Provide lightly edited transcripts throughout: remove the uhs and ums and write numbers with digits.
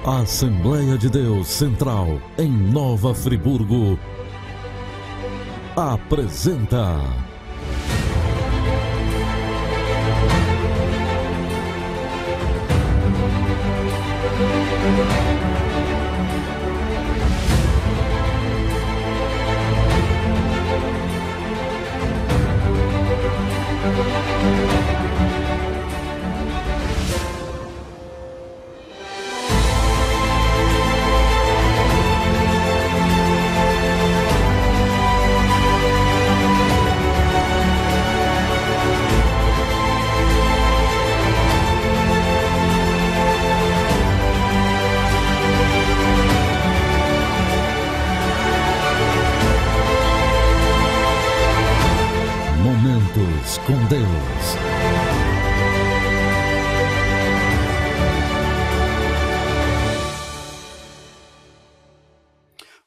A Assembleia de Deus Central, em Nova Friburgo, apresenta Momentos com Deus.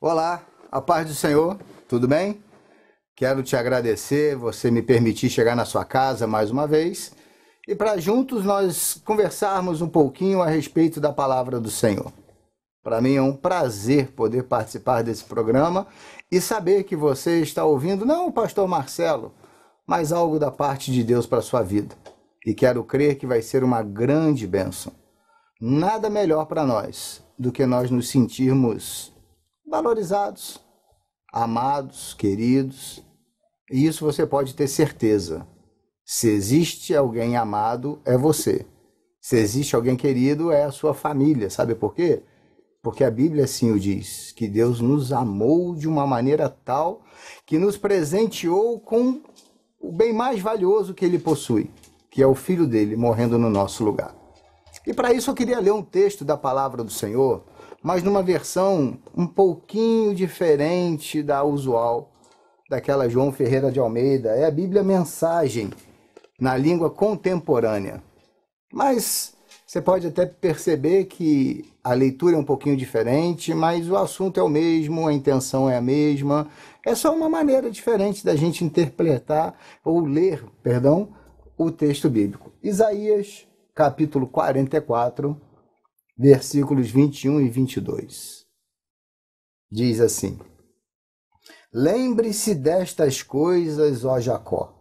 Olá, a paz do Senhor, tudo bem? Quero te agradecer, você me permitir chegar na sua casa mais uma vez e para juntos nós conversarmos um pouquinho a respeito da palavra do Senhor. Para mim é um prazer poder participar desse programa e saber que você está ouvindo não o pastor Marcelo, mas algo da parte de Deus para a sua vida. E quero crer que vai ser uma grande bênção. Nada melhor para nós do que nós nos sentirmos valorizados, amados, queridos. E isso você pode ter certeza. Se existe alguém amado, é você. Se existe alguém querido, é a sua família. Sabe por quê? Porque a Bíblia assim o diz, que Deus nos amou de uma maneira tal que nos presenteou com o bem mais valioso que ele possui, que é o Filho dele morrendo no nosso lugar. E para isso eu queria ler um texto da palavra do Senhor, mas numa versão um pouquinho diferente da usual, daquela João Ferreira de Almeida. É a Bíblia Mensagem, na língua contemporânea. Mas você pode até perceber que a leitura é um pouquinho diferente, mas o assunto é o mesmo, a intenção é a mesma. É só uma maneira diferente da gente interpretar ou ler, o texto bíblico. Isaías, capítulo 44, versículos 21 e 22. Diz assim: Lembre-se destas coisas, ó Jacó.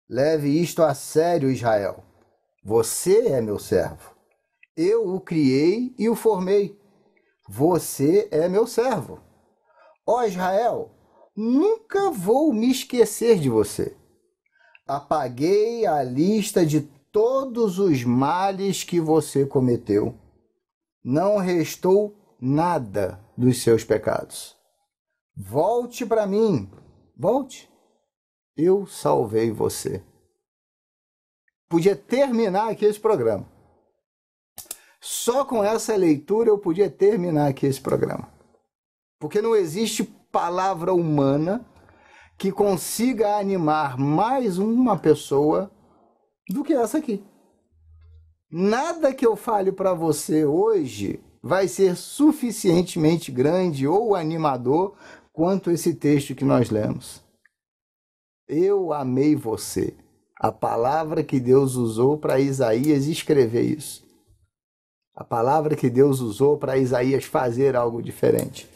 Leve isto a sério, Israel. Você é meu servo. Eu o criei e o formei. Você é meu servo. Ó Israel, nunca vou me esquecer de você. Apaguei a lista de todos os males que você cometeu. Não restou nada dos seus pecados. Volte para mim. Volte. Eu salvei você. Podia terminar aqui esse programa. Só com essa leitura eu podia terminar aqui esse programa. Porque não existe palavra humana que consiga animar mais uma pessoa do que essa aqui. Nada que eu fale para você hoje vai ser suficientemente grande ou animador quanto esse texto que nós lemos. Eu amei você. A palavra que Deus usou para Isaías escrever isso. A palavra que Deus usou para Isaías fazer algo diferente.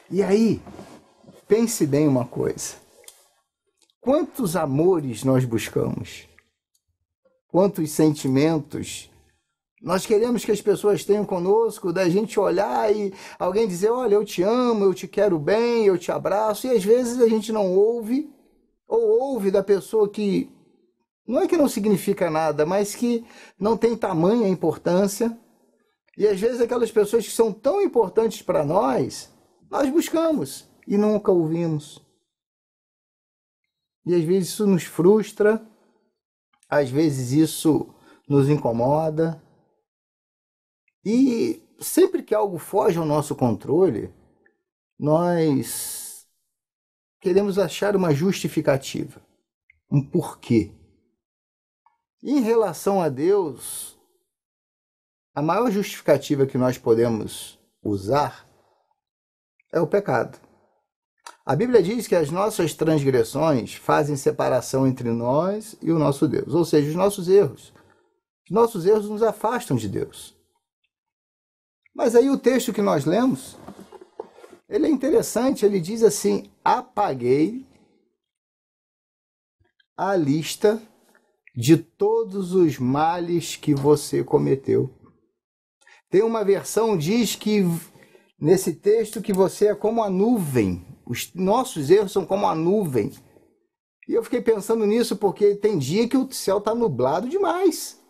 E aí, pense bem uma coisa. Quantos amores nós buscamos? Quantos sentimentos nós queremos que as pessoas tenham conosco, da gente olhar e alguém dizer, olha, eu te amo, eu te quero bem, eu te abraço, e às vezes a gente não ouve, ou ouve da pessoa que não é que não significa nada, mas que não tem tamanha importância. E às vezes aquelas pessoas que são tão importantes para nós buscamos e nunca ouvimos. E às vezes isso nos frustra, às vezes isso nos incomoda. E sempre que algo foge ao nosso controle, nós queremos achar uma justificativa, um porquê. Em relação a Deus, a maior justificativa que nós podemos usar é o pecado. A Bíblia diz que as nossas transgressões fazem separação entre nós e o nosso Deus, ou seja, os nossos erros. Os nossos erros nos afastam de Deus. Mas aí o texto que nós lemos, ele é interessante, ele diz assim: apaguei a lista de todos os males que você cometeu. Tem uma versão que diz que nesse texto que você é como a nuvem. Os nossos erros são como a nuvem. E eu fiquei pensando nisso porque tem dia que o céu está nublado demais.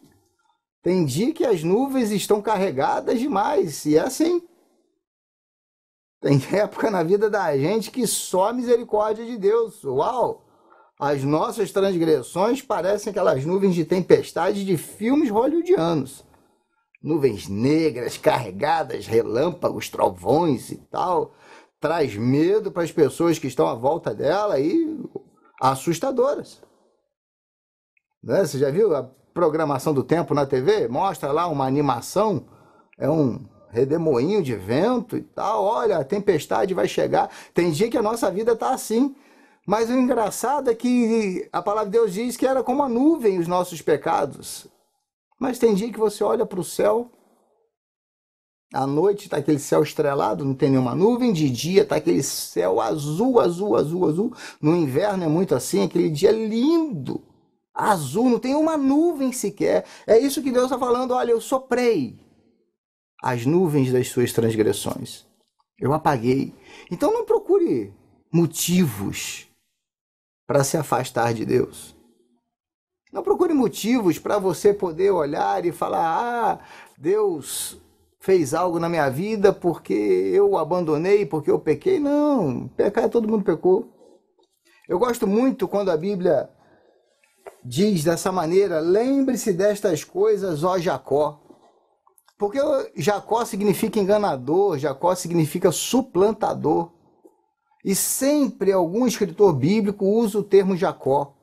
Tem dia que as nuvens estão carregadas demais. E é assim. Tem época na vida da gente que só a misericórdia de Deus. Uau! As nossas transgressões parecem aquelas nuvens de tempestade de filmes hollywoodianos. Nuvens negras, carregadas, relâmpagos, trovões e tal. Traz medo para as pessoas que estão à volta dela e assustadoras. Né? Você já viu a programação do tempo na TV? Mostra lá uma animação, é um redemoinho de vento e tal. Olha, a tempestade vai chegar. Tem dia que a nossa vida está assim. Mas o engraçado é que a palavra de Deus diz que era como a nuvem os nossos pecados. Mas tem dia que você olha para o céu, à noite está aquele céu estrelado, não tem nenhuma nuvem, de dia está aquele céu azul, azul, azul, azul. No inverno é muito assim, aquele dia lindo, azul, não tem uma nuvem sequer. É isso que Deus está falando: olha, eu soprei as nuvens das suas transgressões. Eu apaguei. Então não procure motivos para se afastar de Deus. Não procure motivos para você poder olhar e falar: ah, Deus fez algo na minha vida porque eu abandonei, porque eu pequei. Não, pecar todo mundo pecou. Eu gosto muito quando a Bíblia diz dessa maneira: lembre-se destas coisas, ó Jacó. Porque Jacó significa enganador, Jacó significa suplantador. E sempre algum escritor bíblico usa o termo Jacó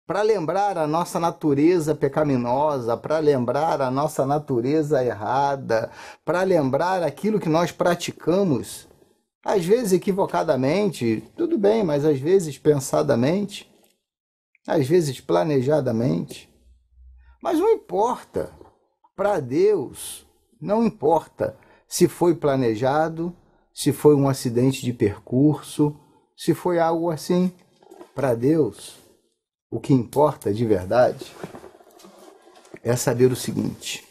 para lembrar a nossa natureza pecaminosa, para lembrar a nossa natureza errada, para lembrar aquilo que nós praticamos, às vezes equivocadamente, tudo bem, mas às vezes pensadamente, às vezes planejadamente. Mas não importa, para Deus não importa se foi planejado, se foi um acidente de percurso, se foi algo assim. Para Deus, o que importa de verdade é saber o seguinte: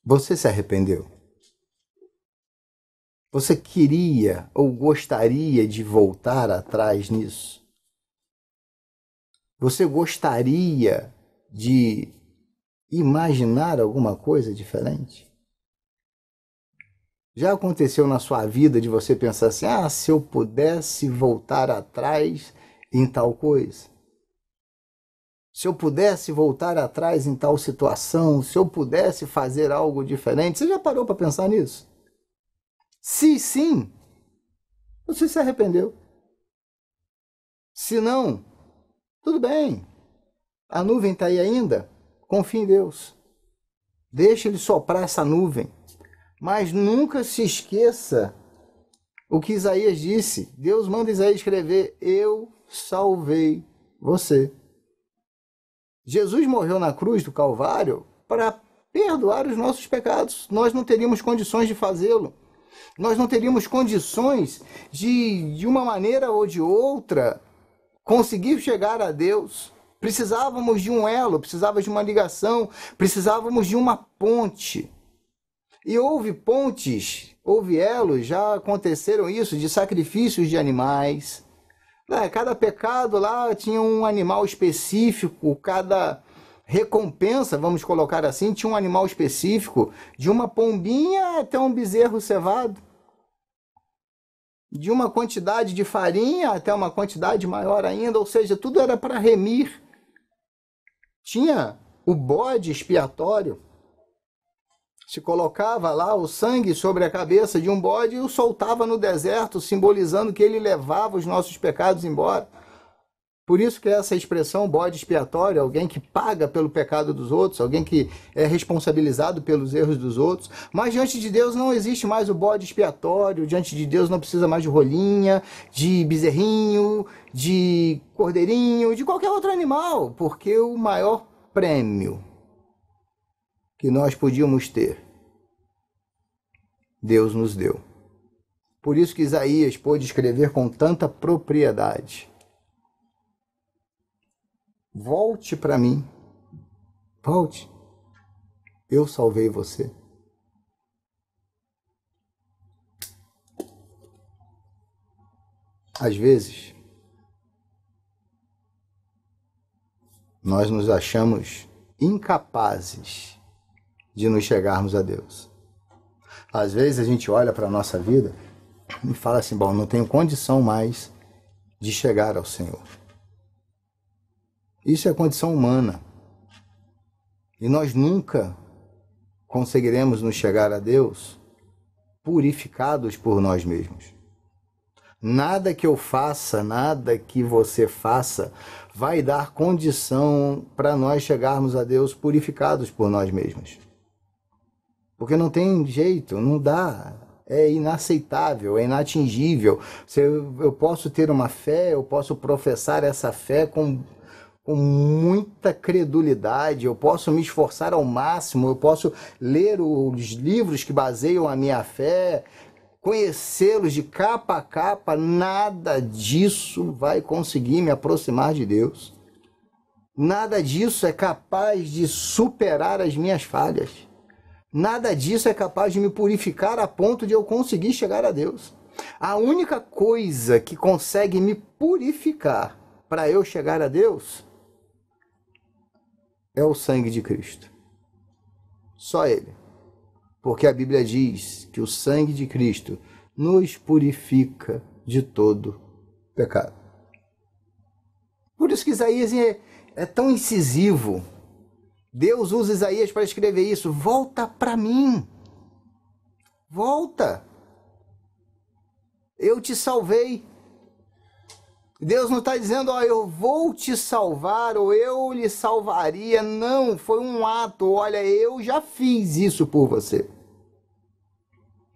você se arrependeu? Você queria ou gostaria de voltar atrás nisso? Você gostaria de imaginar alguma coisa diferente? Já aconteceu na sua vida de você pensar assim: ah, se eu pudesse voltar atrás em tal coisa? Se eu pudesse voltar atrás em tal situação? Se eu pudesse fazer algo diferente? Você já parou para pensar nisso? Se sim, você se arrependeu. Se não, tudo bem. A nuvem está aí ainda. Confie em Deus. Deixa Ele soprar essa nuvem. Mas nunca se esqueça o que Isaías disse. Deus manda Isaías escrever: eu salvei você. Jesus morreu na cruz do Calvário para perdoar os nossos pecados. Nós não teríamos condições de fazê-lo. Nós não teríamos condições de uma maneira ou de outra, conseguir chegar a Deus. Precisávamos de um elo, precisávamos de uma ligação, precisávamos de uma ponte. E houve pontes, houve elos, já aconteceram isso, de sacrifícios de animais. Cada pecado lá tinha um animal específico, cada recompensa, vamos colocar assim, tinha um animal específico, de uma pombinha até um bezerro cevado. De uma quantidade de farinha até uma quantidade maior ainda, ou seja, tudo era para remir. Tinha o bode expiatório. Se colocava lá o sangue sobre a cabeça de um bode e o soltava no deserto, simbolizando que ele levava os nossos pecados embora. Por isso que essa expressão bode expiatório, alguém que paga pelo pecado dos outros, alguém que é responsabilizado pelos erros dos outros. Mas diante de Deus não existe mais o bode expiatório, diante de Deus não precisa mais de rolinha, de bezerrinho, de cordeirinho, de qualquer outro animal, porque o maior prêmio que nós podíamos ter Deus nos deu. Por isso que Isaías pôde escrever com tanta propriedade. Volte para mim. Volte. Eu salvei você. Às vezes, nós nos achamos incapazes de nos chegarmos a Deus. Às vezes a gente olha para a nossa vida e fala assim, bom, não tenho condição mais de chegar ao Senhor. Isso é condição humana. E nós nunca conseguiremos nos chegar a Deus purificados por nós mesmos. Nada que eu faça, nada que você faça, vai dar condição para nós chegarmos a Deus purificados por nós mesmos. Porque não tem jeito, não dá. É inaceitável, é inatingível. Eu posso ter uma fé, eu posso professar essa fé com muita credulidade, eu posso me esforçar ao máximo, eu posso ler os livros que baseiam a minha fé, conhecê-los de capa a capa, nada disso vai conseguir me aproximar de Deus. Nada disso é capaz de superar as minhas falhas. Nada disso é capaz de me purificar a ponto de eu conseguir chegar a Deus. A única coisa que consegue me purificar para eu chegar a Deus é o sangue de Cristo. Só Ele. Porque a Bíblia diz que o sangue de Cristo nos purifica de todo pecado. Por isso que Isaías é tão incisivo. Deus usa Isaías para escrever isso. Volta para mim. Volta. Eu te salvei. Deus não está dizendo, eu vou te salvar ou eu lhe salvaria. Não, foi um ato. Olha, eu já fiz isso por você.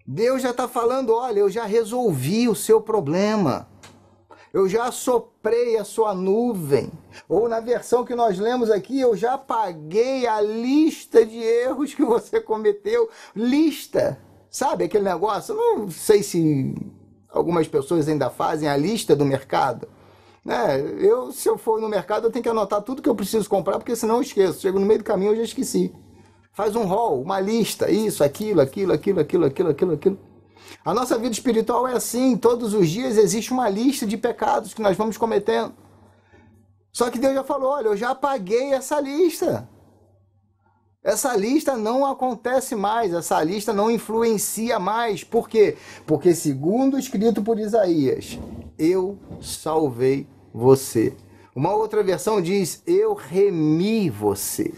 Deus já está falando, olha, eu já resolvi o seu problema. Eu já soprei a sua nuvem. Ou na versão que nós lemos aqui, eu já apaguei a lista de erros que você cometeu. Lista. Sabe aquele negócio? Não sei se algumas pessoas ainda fazem a lista do mercado. Se eu for no mercado, eu tenho que anotar tudo que eu preciso comprar, porque senão eu esqueço. Chego no meio do caminho, eu já esqueci. Faz um rol, uma lista, isso, aquilo. A nossa vida espiritual é assim, todos os dias existe uma lista de pecados que nós vamos cometendo. Só que Deus já falou, olha, eu já apaguei essa lista. Essa lista não acontece mais, essa lista não influencia mais. Por quê? Porque segundo escrito por Isaías, eu salvei você. Uma outra versão diz, eu remi você.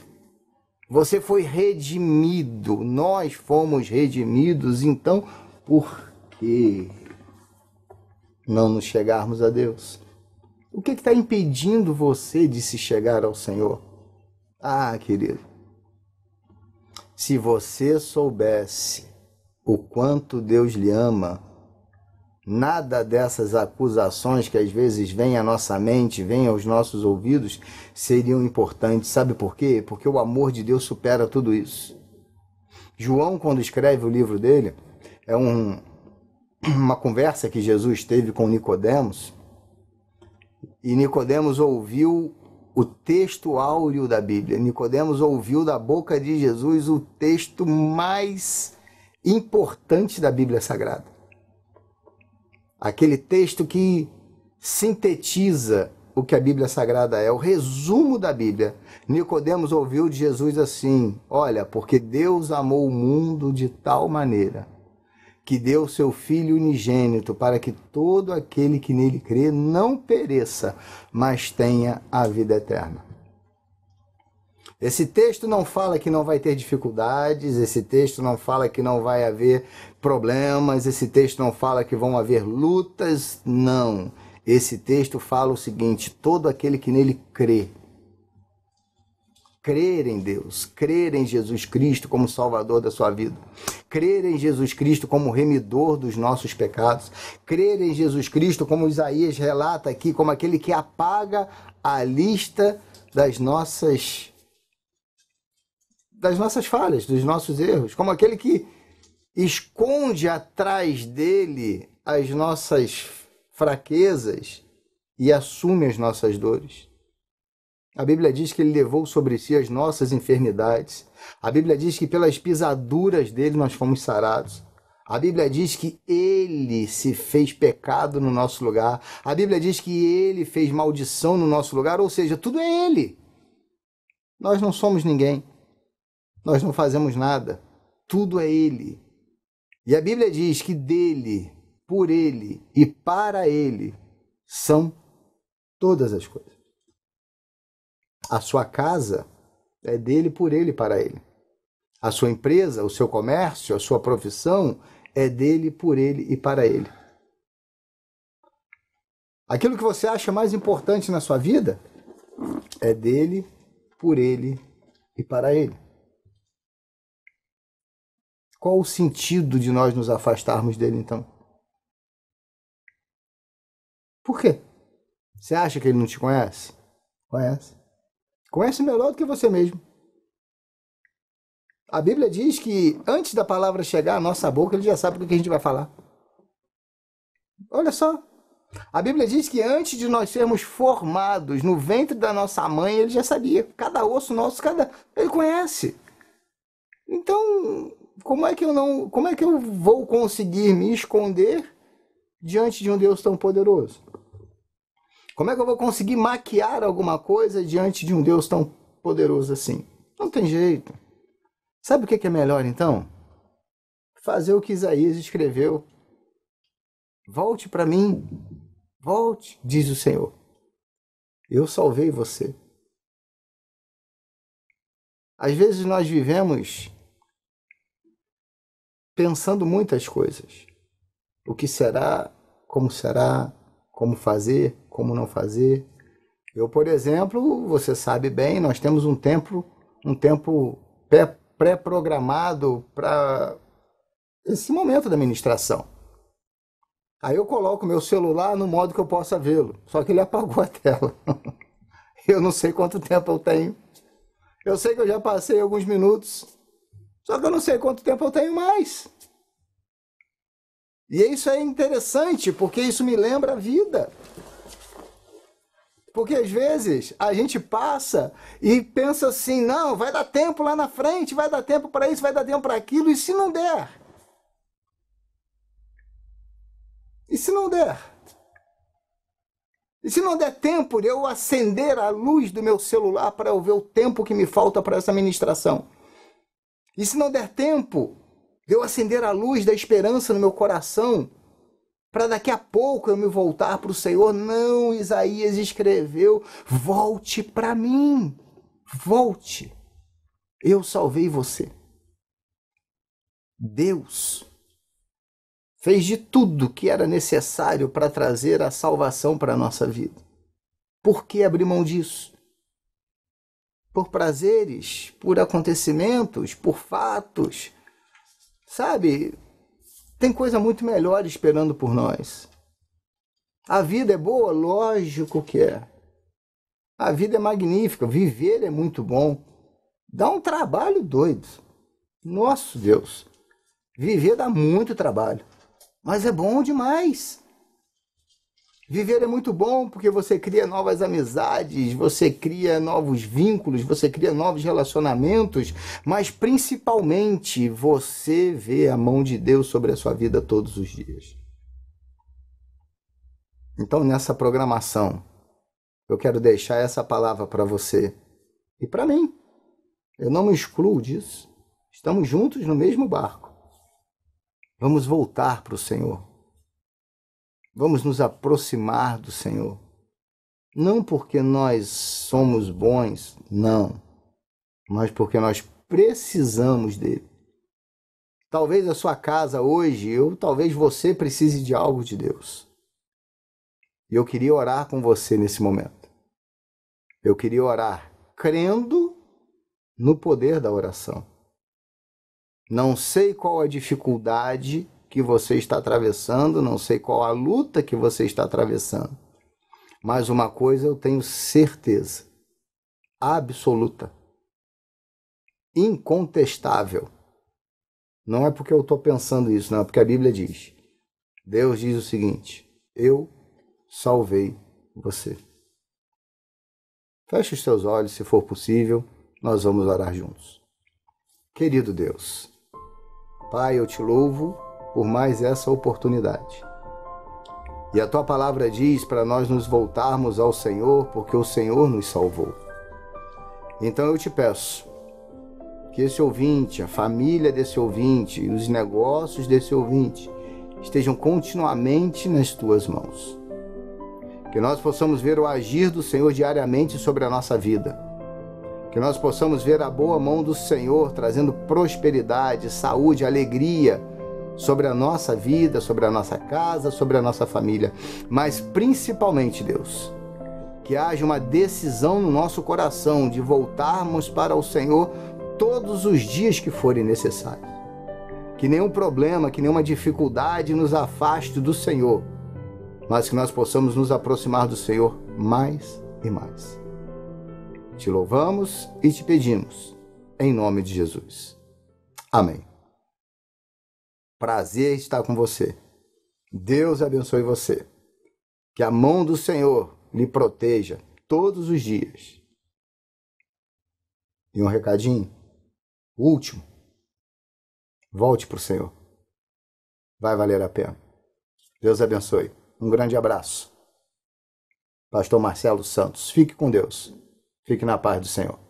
Você foi redimido, nós fomos redimidos, então por que não nos chegarmos a Deus? O que está impedindo você de se chegar ao Senhor? Querido, se você soubesse o quanto Deus lhe ama, nada dessas acusações que às vezes vêm à nossa mente, vêm aos nossos ouvidos, seriam importantes. Sabe por quê? Porque o amor de Deus supera tudo isso. João, quando escreve o livro dele, é uma conversa que Jesus teve com Nicodemos, e Nicodemos ouviu o texto áureo da Bíblia. Nicodemos ouviu da boca de Jesus o texto mais importante da Bíblia Sagrada. Aquele texto que sintetiza o que a Bíblia Sagrada é, o resumo da Bíblia. Nicodemos ouviu de Jesus assim, olha, porque Deus amou o mundo de tal maneira que deu seu Filho unigênito para que todo aquele que nele crê não pereça, mas tenha a vida eterna. Esse texto não fala que não vai ter dificuldades, esse texto não fala que não vai haver problemas, esse texto não fala que vão haver lutas, não. Esse texto fala o seguinte, todo aquele que nele crê, crer em Deus, crer em Jesus Cristo como Salvador da sua vida, crer em Jesus Cristo como remidor dos nossos pecados, crer em Jesus Cristo como Isaías relata aqui, como aquele que apaga a lista das nossas falhas, dos nossos erros, como aquele que esconde atrás dele as nossas fraquezas e assume as nossas dores. A Bíblia diz que ele levou sobre si as nossas enfermidades. A Bíblia diz que pelas pisaduras dele nós fomos sarados. A Bíblia diz que ele se fez pecado no nosso lugar. A Bíblia diz que ele fez maldição no nosso lugar, ou seja, tudo é ele. Nós não somos ninguém. Nós não fazemos nada. Tudo é ele. E a Bíblia diz que dele, por ele e para ele são todas as coisas. A sua casa é dele, por ele e para ele. A sua empresa, o seu comércio, a sua profissão é dele, por ele e para ele. Aquilo que você acha mais importante na sua vida é dele, por ele e para ele. Qual o sentido de nós nos afastarmos dele, então? Por quê? Você acha que ele não te conhece? Conhece. Conhece melhor do que você mesmo. A Bíblia diz que antes da palavra chegar à nossa boca, ele já sabe do que a gente vai falar. Olha só. A Bíblia diz que antes de nós sermos formados no ventre da nossa mãe, ele já sabia. Cada osso nosso, ele conhece. Então, como é que eu vou conseguir me esconder diante de um Deus tão poderoso? Como é que eu vou conseguir maquiar alguma coisa diante de um Deus tão poderoso assim? Não tem jeito. Sabe o que é melhor, então? Fazer o que Isaías escreveu. Volte para mim. Volte, diz o Senhor. Eu salvei você. Às vezes nós vivemos pensando muitas coisas. O que será, como fazer, como não fazer. Eu, por exemplo, você sabe bem, nós temos um tempo pré-programado para esse momento da ministração. Aí eu coloco meu celular no modo que eu possa vê-lo, só que ele apagou a tela. Eu não sei quanto tempo eu tenho. Eu sei que eu já passei alguns minutos, só que eu não sei quanto tempo eu tenho mais. E isso é interessante, porque isso me lembra a vida. Porque às vezes a gente passa e pensa assim, não, vai dar tempo lá na frente, vai dar tempo para isso, vai dar tempo para aquilo, e se não der? E se não der? E se não der tempo de eu acender a luz do meu celular para eu ver o tempo que me falta para essa ministração? E se não der tempo de eu acender a luz da esperança no meu coração para daqui a pouco eu me voltar para o Senhor? Não, Isaías escreveu, volte para mim, volte, eu salvei você. Deus fez de tudo que era necessário para trazer a salvação para a nossa vida. Por que abrir mão disso? Por prazeres, por acontecimentos, por fatos, sabe? Tem coisa muito melhor esperando por nós. A vida é boa? Lógico que é. A vida é magnífica, viver é muito bom. Dá um trabalho doido. Nosso Deus, viver dá muito trabalho, mas é bom demais. Viver é muito bom porque você cria novas amizades, você cria novos vínculos, você cria novos relacionamentos, mas principalmente você vê a mão de Deus sobre a sua vida todos os dias. Então, nessa programação, eu quero deixar essa palavra para você e para mim. Eu não me excluo disso. Estamos juntos no mesmo barco. Vamos voltar para o Senhor. Vamos nos aproximar do Senhor. Não porque nós somos bons, não. Mas porque nós precisamos dele. Talvez a sua casa hoje, ou talvez você precise de algo de Deus. E eu queria orar com você nesse momento. Eu queria orar crendo no poder da oração. Não sei qual a dificuldade que você está atravessando, não sei qual a luta que você está atravessando, mas uma coisa eu tenho certeza, absoluta, incontestável, Não é porque eu estou pensando isso, não, é porque a Bíblia diz. Deus diz o seguinte: eu salvei você. Feche os teus olhos, se for possível, nós vamos orar juntos. Querido Deus, Pai, eu te louvo por mais essa oportunidade. E a tua palavra diz para nós nos voltarmos ao Senhor, porque o Senhor nos salvou. Então eu te peço que esse ouvinte, a família desse ouvinte, os negócios desse ouvinte estejam continuamente nas tuas mãos. Que nós possamos ver o agir do Senhor diariamente sobre a nossa vida. Que nós possamos ver a boa mão do Senhor trazendo prosperidade, saúde, alegria sobre a nossa vida, sobre a nossa casa, sobre a nossa família. Mas principalmente, Deus, que haja uma decisão no nosso coração de voltarmos para o Senhor todos os dias que forem necessários. Que nenhum problema, que nenhuma dificuldade nos afaste do Senhor, mas que nós possamos nos aproximar do Senhor mais e mais. Te louvamos e te pedimos, em nome de Jesus. Amém. Prazer estar com você. Deus abençoe você. Que a mão do Senhor lhe proteja todos os dias. E um recadinho, último. Volte para o Senhor. Vai valer a pena. Deus abençoe. Um grande abraço. Pastor Marcelo Santos. Fique com Deus. Fique na paz do Senhor.